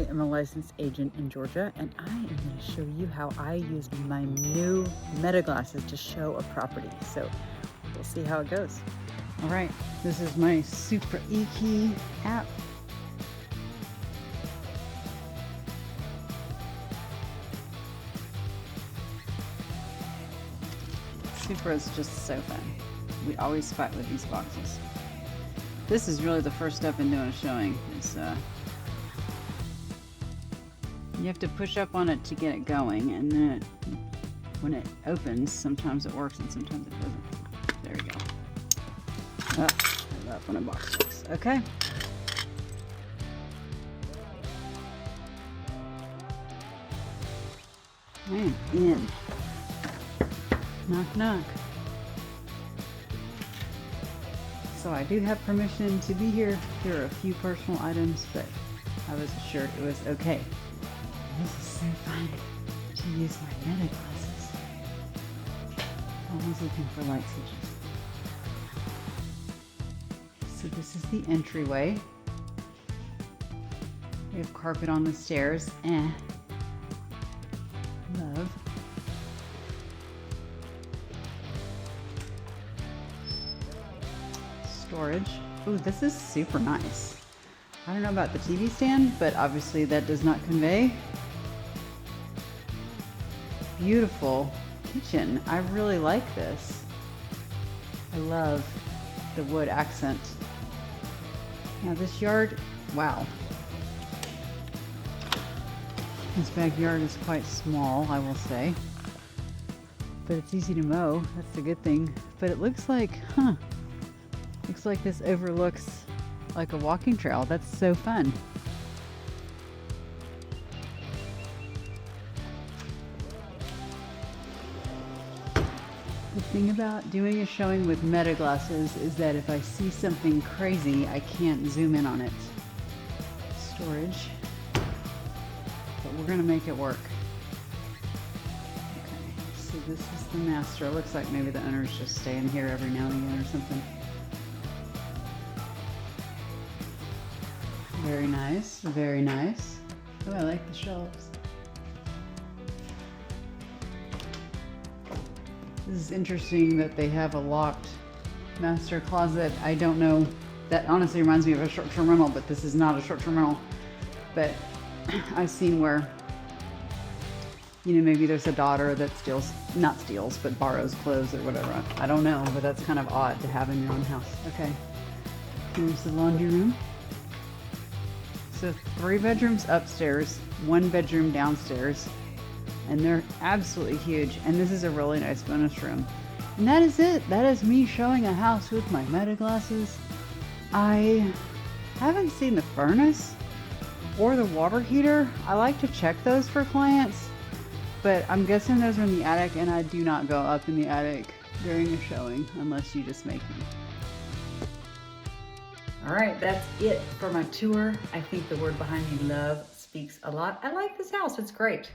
am a licensed agent in Georgia, and I am going to show you how I use my new meta glasses to show a property. So we'll see how it goes. All right, this is my Super E-Key app. Super is just so fun. We always fight with these boxes. This is really the first step in doing a showing. It's you have to push up on it to get it going, and then when it opens, sometimes it works and sometimes it doesn't. There we go. Oh, up when a box works. Okay. Man, in. Knock, knock. So I do have permission to be here. There are a few personal items, but I was assured it was okay. This is so fun to use my meta glasses. Always looking for light switches. So this is the entryway. We have carpet on the stairs. Love. Storage. Ooh, this is super nice. I don't know about the TV stand, but obviously that does not convey. Beautiful kitchen. I really like this. I love the wood accent. Now this yard, wow. This backyard is quite small, I will say. But it's easy to mow. That's the good thing. But it looks like, looks like this overlooks like a walking trail. That's so fun. The thing about doing a showing with meta glasses is that if I see something crazy, I can't zoom in on it. Storage. But we're gonna make it work. Okay, so this is the master. It looks like maybe the owner's just staying here every now and again or something. Very nice, very nice. Oh, I like the shelves. This is interesting that they have a locked master closet. I don't know, that honestly reminds me of a short-term rental, but this is not a short-term rental. But I've seen where, you know, maybe there's a daughter that steals, not steals, but borrows clothes or whatever. I don't know, but that's kind of odd to have in your own house. Okay, here's the laundry room. So 3 bedrooms upstairs, 1 bedroom downstairs, and they're absolutely huge. And this is a really nice bonus room. And that is it. That is me showing a house with my meta glasses. I haven't seen the furnace or the water heater. I like to check those for clients, but I'm guessing those are in the attic, and I do not go up in the attic during a showing unless you just make me. All right, that's it for my tour. I think the word behind me, love, speaks a lot. I like this house, it's great.